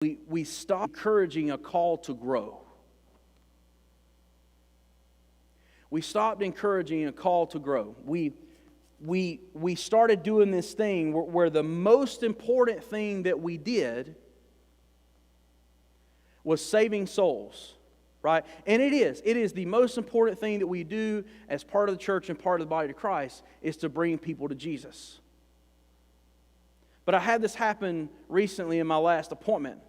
we stop encouraging a call to grow. We stopped encouraging a call to grow. We started doing this thing where the most important thing that we did was saving souls, right? And it is the most important thing that we do as part of the church and part of the body of Christ is to bring people to Jesus. But I had this happen recently in my last appointment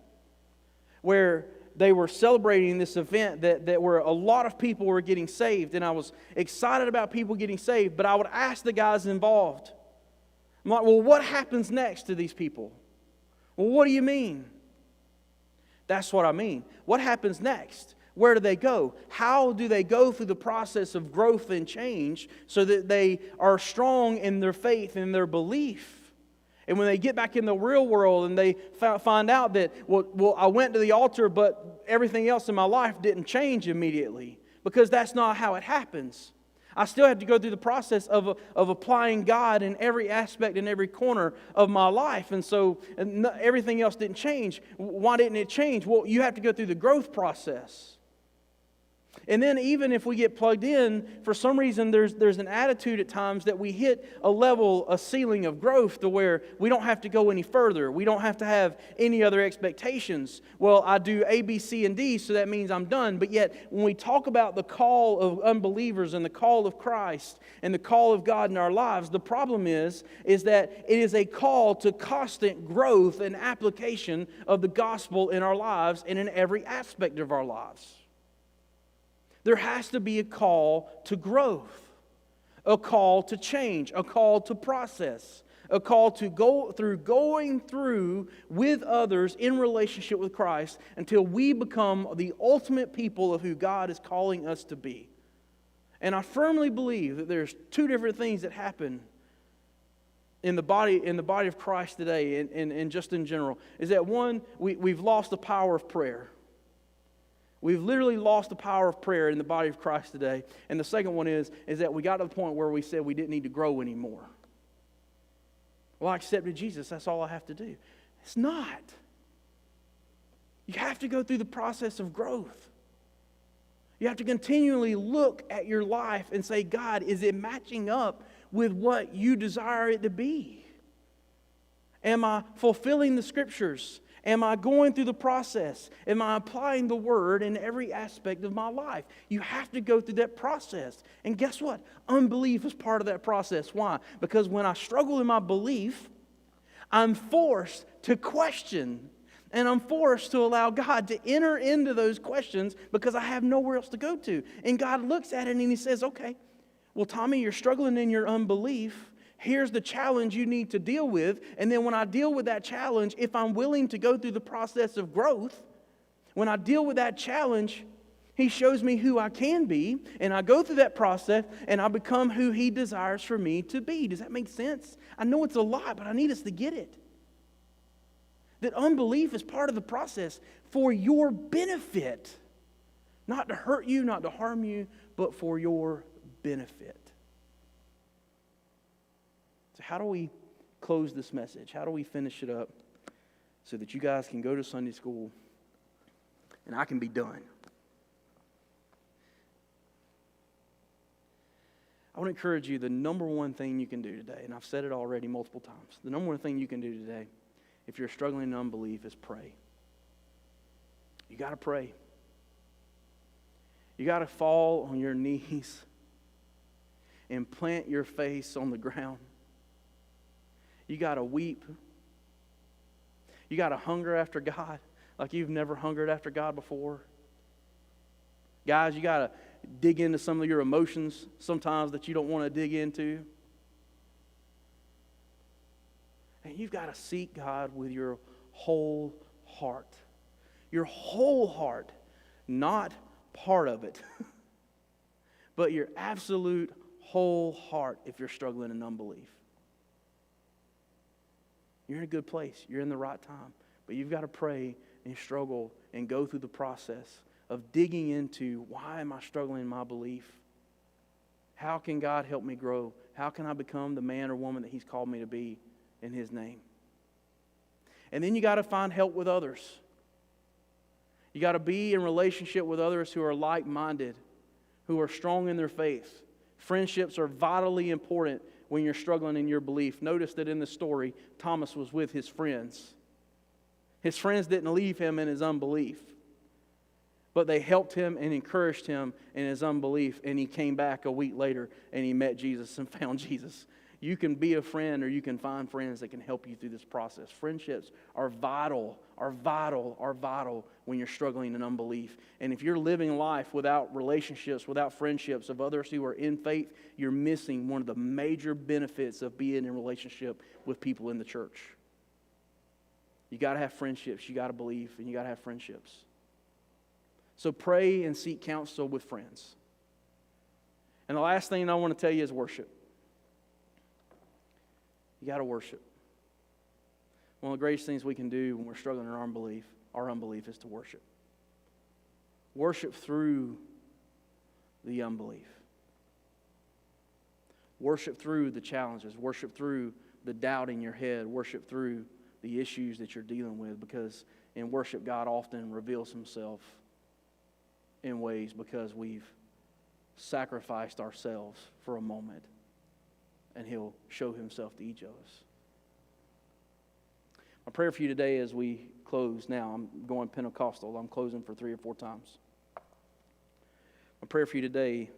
where they were celebrating this event that where a lot of people were getting saved, and I was excited about people getting saved, but I would ask the guys involved, I'm like, well, what happens next to these people? Well, what do you mean? That's what I mean. What happens next? Where do they go? How do they go through the process of growth and change so that they are strong in their faith and their belief? And when they get back in the real world and they find out that, well, I went to the altar, but everything else in my life didn't change immediately, because that's not how it happens. I still have to go through the process of applying God in every aspect and every corner of my life. And so everything else didn't change. Why didn't it change? Well, you have to go through the growth process. And then even if we get plugged in, for some reason there's an attitude at times that we hit a ceiling of growth to where we don't have to go any further. We don't have to have any other expectations. Well, I do A, B, C, and D, so that means I'm done. But yet, when we talk about the call of unbelievers and the call of Christ and the call of God in our lives, the problem is that it is a call to constant growth and application of the gospel in our lives and in every aspect of our lives. There has to be a call to growth, a call to change, a call to process, a call to going through with others in relationship with Christ until we become the ultimate people of who God is calling us to be. And I firmly believe that there's two different things that happen in the body of Christ today and just in general. Is that one, we've lost the power of prayer. We've literally lost the power of prayer in the body of Christ today. And the second one is that we got to the point where we said we didn't need to grow anymore. Well, I accepted Jesus. That's all I have to do. It's not. You have to go through the process of growth. You have to continually look at your life and say, God, is it matching up with what you desire it to be? Am I fulfilling the Scriptures? Am I going through the process? Am I applying the Word in every aspect of my life? You have to go through that process. And guess what? Unbelief is part of that process. Why? Because when I struggle in my belief, I'm forced to question. And I'm forced to allow God to enter into those questions because I have nowhere else to go to. And God looks at it and He says, okay, well, Tommy, you're struggling in your unbelief. Here's the challenge you need to deal with. And then when I deal with that challenge, if I'm willing to go through the process of growth, when I deal with that challenge, He shows me who I can be. And I go through that process and I become who He desires for me to be. Does that make sense? I know it's a lot, but I need us to get it. That unbelief is part of the process for your benefit. Not to hurt you, not to harm you, but for your benefit. How do we close this message? How do we finish it up so that you guys can go to Sunday school and I can be done? I want to encourage you, the number one thing you can do today, and I've said it already multiple times, the number one thing you can do today if you're struggling in unbelief is pray. You got to pray. You got to fall on your knees and plant your face on the ground. You got to weep. You got to hunger after God like you've never hungered after God before. Guys, you got to dig into some of your emotions sometimes that you don't want to dig into. And you've got to seek God with your whole heart. Your whole heart, not part of it, but your absolute whole heart if you're struggling in unbelief. You're in a good place. You're in the right time. But you've got to pray and struggle and go through the process of digging into, why am I struggling in my belief? How can God help me grow? How can I become the man or woman that He's called me to be in His name? And then you got to find help with others. You got to be in relationship with others who are like-minded, who are strong in their faith. Friendships are vitally important when you're struggling in your belief. Notice that in the story, Thomas was with his friends. His friends didn't leave him in his unbelief, but they helped him and encouraged him in his unbelief, and he came back a week later and he met Jesus and found Jesus. You can be a friend, or you can find friends that can help you through this process. Friendships are vital when you're struggling in unbelief. And if you're living life without relationships, without friendships of others who are in faith, you're missing one of the major benefits of being in relationship with people in the church. You got to have friendships, you got to believe, and you got to have friendships. So pray and seek counsel with friends. And the last thing I want to tell you is worship. You got to worship. One of the greatest things we can do when we're struggling in our unbelief is to worship. Worship through the unbelief. Worship through the challenges. Worship through the doubt in your head. Worship through the issues that you're dealing with, because in worship, God often reveals Himself in ways because we've sacrificed ourselves for a moment, and He'll show Himself to each of us. My prayer for you today as we close now, I'm going Pentecostal. I'm closing for 3 or 4 times. My prayer for you today